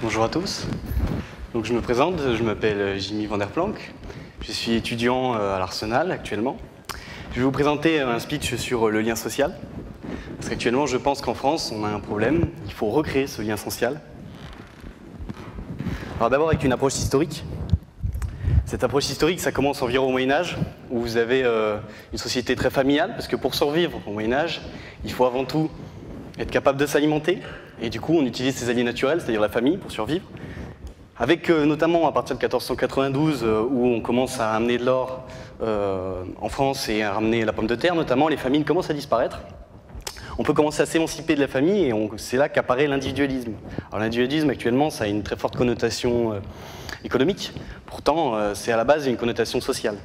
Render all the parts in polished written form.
Bonjour à tous. Donc je me présente, je m'appelle Jimmy Van Der Planck. Je suis étudiant à l'Arsenal actuellement. Je vais vous présenter un speech sur le lien social. Parce qu'actuellement, je pense qu'en France, on a un problème. Il faut recréer ce lien social. Alors d'abord avec une approche historique. Cette approche historique, ça commence environ au Moyen-Âge, où vous avez une société très familiale, parce que pour survivre au Moyen-Âge, il faut avant tout être capable de s'alimenter. Et du coup, on utilise ses alliés naturels, c'est-à-dire la famille, pour survivre. Avec notamment à partir de 1492, où on commence à amener de l'or en France et à ramener la pomme de terre, notamment, les familles commencent à disparaître. On peut commencer à s'émanciper de la famille et c'est là qu'apparaît l'individualisme. Alors l'individualisme, actuellement, ça a une très forte connotation économique. Pourtant, c'est à la base une connotation sociale.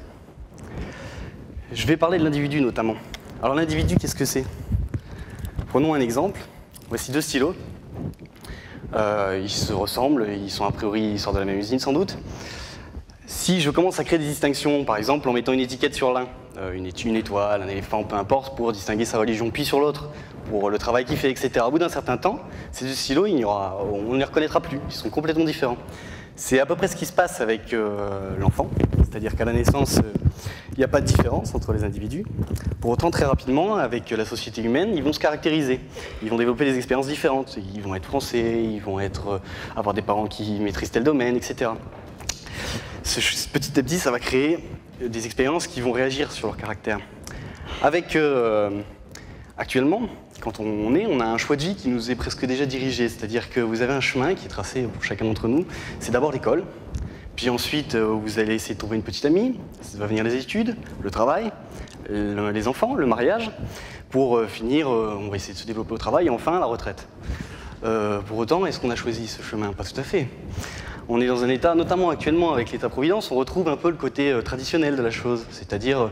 Je vais parler de l'individu, notamment. Alors l'individu, qu'est-ce que c'est? Prenons un exemple. Voici deux stylos. Ils se ressemblent, ils sont a priori, ils sortent de la même usine sans doute. Si je commence à créer des distinctions, par exemple en mettant une étiquette sur l'un, une étoile, un éléphant, peu importe, pour distinguer sa religion, puis sur l'autre, pour le travail qu'il fait, etc. Au bout d'un certain temps, ces deux stylos, on ne les reconnaîtra plus, ils sont complètement différents. C'est à peu près ce qui se passe avec l'enfant, c'est-à-dire qu'à la naissance, il n'y a pas de différence entre les individus. Pour autant, très rapidement, avec la société humaine, ils vont se caractériser. Ils vont développer des expériences différentes. Ils vont être français, ils vont avoir des parents qui maîtrisent tel domaine, etc. Petit à petit, ça va créer des expériences qui vont réagir sur leur caractère. Actuellement, quand on a un choix de vie qui nous est presque déjà dirigé, c'est-à-dire que vous avez un chemin qui est tracé pour chacun d'entre nous. C'est d'abord l'école, puis ensuite vous allez essayer de trouver une petite amie, ça va venir les études, le travail, les enfants, le mariage, pour finir, on va essayer de se développer au travail et enfin la retraite. Pour autant, est-ce qu'on a choisi ce chemin? Pas tout à fait. On est dans un état, notamment actuellement avec l'État-providence, on retrouve un peu le côté traditionnel de la chose. C'est-à-dire,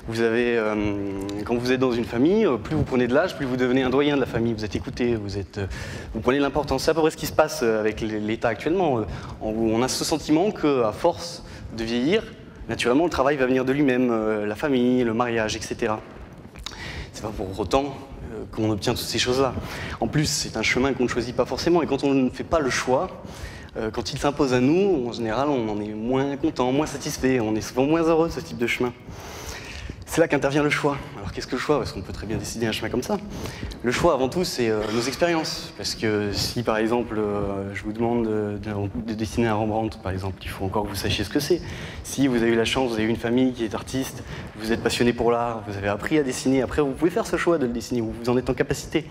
quand vous êtes dans une famille, plus vous prenez de l'âge, plus vous devenez un doyen de la famille. Vous êtes écouté, vous prenez l'importance. C'est à peu près ce qui se passe avec l'État actuellement. On a ce sentiment qu'à force de vieillir, naturellement, le travail va venir de lui-même, la famille, le mariage, etc. C'est pas pour autant qu'on obtient toutes ces choses-là. En plus, c'est un chemin qu'on ne choisit pas forcément. Et quand on ne fait pas le choix, quand il s'impose à nous, en général, on en est moins content, moins satisfait, on est souvent moins heureux de ce type de chemin. C'est là qu'intervient le choix. Alors qu'est-ce que le choix? Parce qu'on peut très bien décider un chemin comme ça. Le choix, avant tout, c'est nos expériences. Parce que si, par exemple, je vous demande de dessiner un Rembrandt, par exemple, il faut encore que vous sachiez ce que c'est. Si vous avez eu la chance, vous avez eu une famille qui est artiste, vous êtes passionné pour l'art, vous avez appris à dessiner, après vous pouvez faire ce choix de le dessiner, vous en êtes en capacité.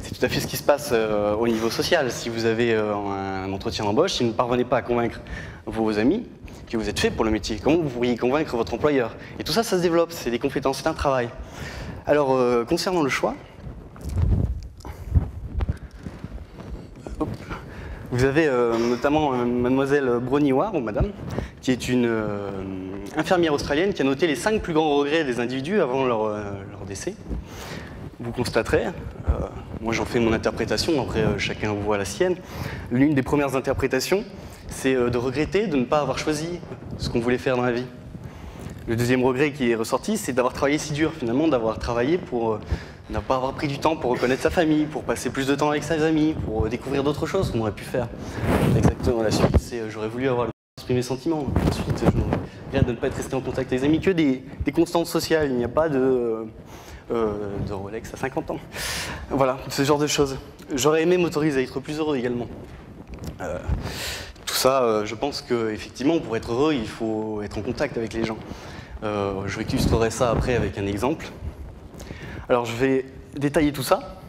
C'est tout à fait ce qui se passe au niveau social. Si vous avez un entretien d'embauche, si vous ne parvenez pas à convaincre vos amis, que vous êtes fait pour le métier, comment vous pourriez convaincre votre employeur? Et tout ça, ça se développe, c'est des compétences, c'est un travail. Alors, concernant le choix, vous avez notamment mademoiselle Broniwar, ou madame, qui est une infirmière australienne qui a noté les 5 plus grands regrets des individus avant leur décès. Vous constaterez, moi j'en fais mon interprétation, après chacun voit la sienne, l'une des premières interprétations, c'est de regretter de ne pas avoir choisi ce qu'on voulait faire dans la vie. Le deuxième regret qui est ressorti, c'est d'avoir travaillé si dur, finalement, d'avoir travaillé pour ne pas avoir pris du temps pour reconnaître sa famille, pour passer plus de temps avec ses amis, pour découvrir d'autres choses qu'on aurait pu faire. Exactement, la suite, c'est j'aurais voulu avoir le temps d'exprimer mes sentiments. Ensuite, je regrette de ne pas être resté en contact avec les amis, que des constantes sociales, il n'y a pas de Rolex à 50 ans. Voilà, ce genre de choses. J'aurais aimé m'autoriser à être plus heureux également. Tout ça, je pense qu'effectivement, pour être heureux, il faut être en contact avec les gens. Je illustrerai ça après avec un exemple. Alors, je vais détailler tout ça,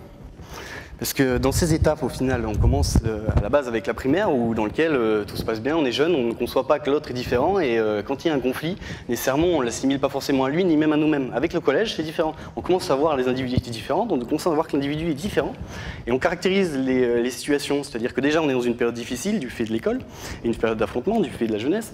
parce que dans ces étapes, au final, on commence à la base avec la primaire, dans lequel tout se passe bien, on est jeune, on ne conçoit pas que l'autre est différent, et quand il y a un conflit, nécessairement, on ne l'assimile pas forcément à lui, ni même à nous-mêmes. Avec le collège, c'est différent. On commence à voir les individualités différentes, on commence à voir que l'individu est différent, et on caractérise les situations. C'est-à-dire que déjà, on est dans une période difficile, du fait de l'école, et une période d'affrontement, du fait de la jeunesse,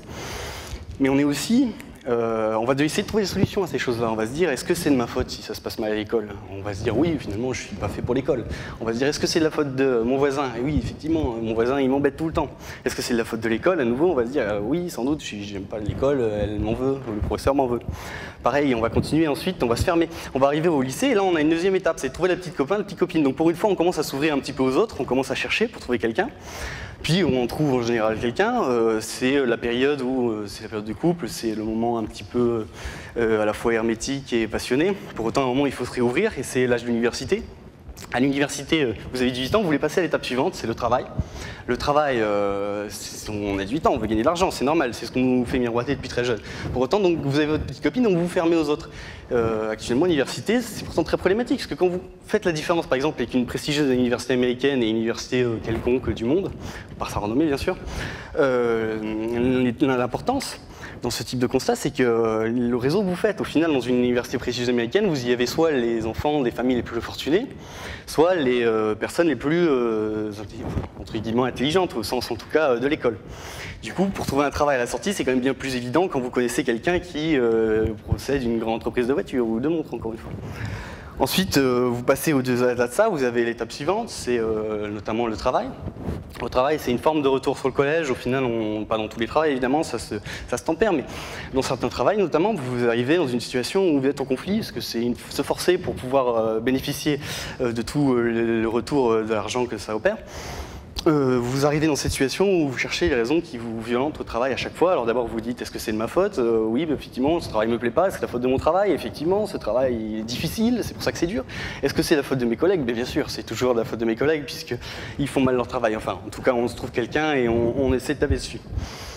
mais on est aussi On va essayer de trouver des solutions à ces choses-là. On va se dire, est-ce que c'est de ma faute si ça se passe mal à l'école? On va se dire, oui, finalement, je ne suis pas fait pour l'école. On va se dire, est-ce que c'est de la faute de mon voisin? Et oui, effectivement, mon voisin, il m'embête tout le temps. Est-ce que c'est de la faute de l'école? À nouveau, on va se dire, oui, sans doute, je n'aime pas l'école, elle m'en veut, le professeur m'en veut. Pareil, on va continuer ensuite, on va se fermer. On va arriver au lycée, et là, on a une deuxième étape, c'est de trouver la petite copain, la petite copine. Donc pour une fois, on commence à s'ouvrir un petit peu aux autres, on commence à chercher pour trouver quelqu'un. Puis on trouve en général quelqu'un, c'est la période où c'est la période du couple, c'est le moment un petit peu à la fois hermétique et passionné. Pour autant, à un moment, il faut se réouvrir et c'est l'âge de l'université. À l'université, vous avez 18 ans, vous voulez passer à l'étape suivante, c'est le travail. Le travail, on a 18 ans, on veut gagner de l'argent, c'est normal, c'est ce qu'on nous fait miroiter depuis très jeune. Pour autant, donc, vous avez votre petite copine, donc vous vous fermez aux autres. Actuellement, l'université, c'est pourtant très problématique, parce que quand vous faites la différence, par exemple, avec une prestigieuse université américaine et une université quelconque du monde, par sa renommée bien sûr, l'importance dans ce type de constat, c'est que le réseau que vous faites, au final, dans une université prestigieuse américaine, vous y avez soit les enfants des familles les plus fortunées, soit les personnes les plus, entre guillemets, intelligentes, au sens en tout cas de l'école. Du coup, pour trouver un travail à la sortie, c'est quand même bien plus évident quand vous connaissez quelqu'un qui possède une grande entreprise de voitures ou de montres, encore une fois. Ensuite, vous passez au-delà de ça, vous avez l'étape suivante, c'est notamment le travail. Le travail, c'est une forme de retour sur le collège. Au final, pas dans tous les travails, évidemment, ça se tempère, mais dans certains travails, notamment, vous arrivez dans une situation où vous êtes en conflit, parce que c'est se forcer pour pouvoir bénéficier de tout le retour de l'argent que ça opère. Vous arrivez dans cette situation où vous cherchez les raisons qui vous violentent au travail à chaque fois. Alors d'abord vous dites, est-ce que c'est de ma faute? Oui, effectivement, ce travail ne me plaît pas. Est-ce que c'est la faute de mon travail? Effectivement, ce travail est difficile, c'est pour ça que c'est dur. Est-ce que c'est la faute de mes collègues? Bien sûr, c'est toujours la faute de mes collègues puisqu'ils font mal leur travail. Enfin, en tout cas, on se trouve quelqu'un et on essaie de taper dessus.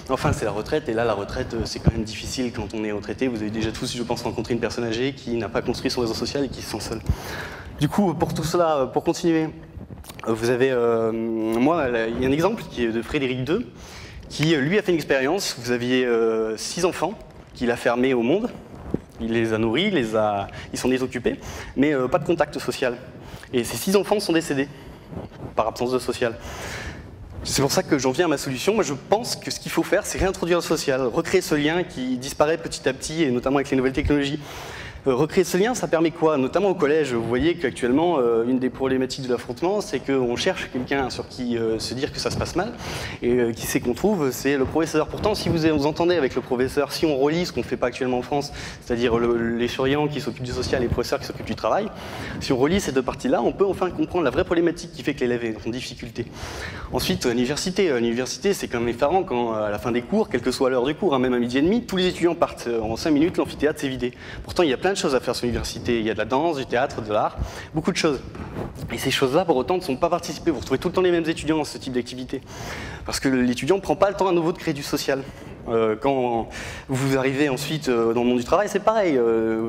Enfin, c'est la retraite, et là, la retraite, c'est quand même difficile quand on est retraité. Vous avez déjà tous, je pense, rencontré une personne âgée qui n'a pas construit son réseau social et qui se sent seule. Du coup, pour tout cela, pour continuer, vous avez, moi, il y a un exemple qui est de Frédéric II, qui, lui, a fait une expérience. Vous aviez 6 enfants qu'il a fermés au monde. Il les a nourris, ils s'en est occupés, mais pas de contact social. Et ces 6 enfants sont décédés par absence de social. C'est pour ça que j'en viens à ma solution. Moi, je pense que ce qu'il faut faire, c'est réintroduire le social, recréer ce lien qui disparaît petit à petit, et notamment avec les nouvelles technologies. Recréer ce lien, ça permet quoi? Notamment au collège, vous voyez qu'actuellement, une des problématiques de l'affrontement, c'est qu'on cherche quelqu'un sur qui se dire que ça se passe mal, et qui c'est qu'on trouve? C'est le professeur. Pourtant, si vous entendez avec le professeur, si on relie ce qu'on ne fait pas actuellement en France, c'est-à-dire les surveillants qui s'occupent du social et les professeurs qui s'occupent du travail, si on relie ces deux parties-là, on peut enfin comprendre la vraie problématique qui fait que l'élève est en difficulté. Ensuite, l'université, c'est quand même effarant quand, à la fin des cours, quelle que soit l'heure du cours, même à 12h30, tous les étudiants partent. En 5 minutes, l'amphithéâtre s'est vidé. Pourtant, il y a plein de choses à faire sur l'université. Il y a de la danse, du théâtre, de l'art, beaucoup de choses. Et ces choses-là, pour autant, ne sont pas participées. Vous retrouvez tout le temps les mêmes étudiants dans ce type d'activité. Parce que l'étudiant ne prend pas le temps à nouveau de créer du social. Quand vous arrivez ensuite dans le monde du travail, c'est pareil.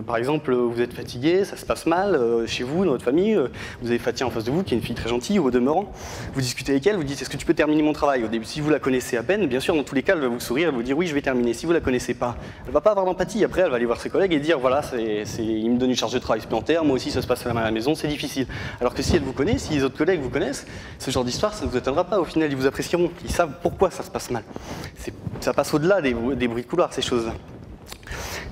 Par exemple, vous êtes fatigué, ça se passe mal chez vous, dans votre famille. Vous avez Fatia en face de vous, qui est une fille très gentille, au demeurant. Vous discutez avec elle, vous dites, est-ce que tu peux terminer mon travail? Au début, si vous la connaissez à peine, bien sûr, dans tous les cas, elle va vous sourire, elle va vous dire, oui, je vais terminer. Si vous la connaissez pas, elle va pas avoir d'empathie. Après, elle va aller voir ses collègues et dire, voilà, il me donne une charge de travail supplémentaire, moi aussi, ça se passe à la maison, c'est difficile. Alors que si elle vous connaît, si les autres collègues vous connaissent, ce genre d'histoire, ça ne vous atteindra pas. Au final, ils vous apprécieront. Ils savent pourquoi ça se passe mal. Ça passe au-delà des bruits de couloir, ces choses-là.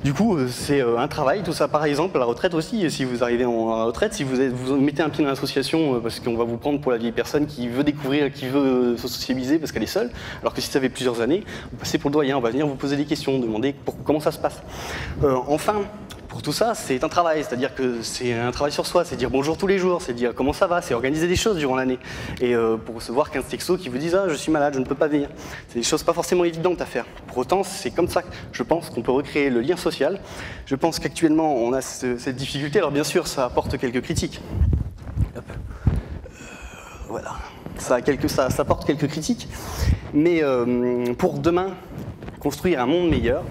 Du coup, c'est un travail, tout ça. Par exemple, la retraite aussi, si vous arrivez en retraite, si vous mettez un pied dans l'association parce qu'on va vous prendre pour la vieille personne qui veut découvrir, qui veut se socialiser parce qu'elle est seule, alors que si ça fait plusieurs années, vous passez pour le doyen, on va venir vous poser des questions, demander comment ça se passe. Enfin, pour tout ça, c'est un travail, c'est-à-dire que c'est un travail sur soi, c'est dire bonjour tous les jours, c'est dire comment ça va, c'est organiser des choses durant l'année. Et pour recevoir 15 textos qui vous disent « Ah, je suis malade, je ne peux pas venir ». C'est des choses pas forcément évidentes à faire. Pour autant, c'est comme ça, je pense, qu'on peut recréer le lien social. Je pense qu'actuellement, on a cette difficulté. Alors bien sûr, ça apporte quelques critiques. Voilà. Ça apporte quelques critiques. Mais pour demain, construire un monde meilleur,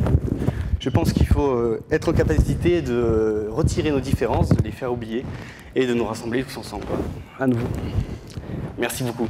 je pense qu'il faut être en capacité de retirer nos différences, de les faire oublier et de nous rassembler tous ensemble. À nouveau. Merci beaucoup.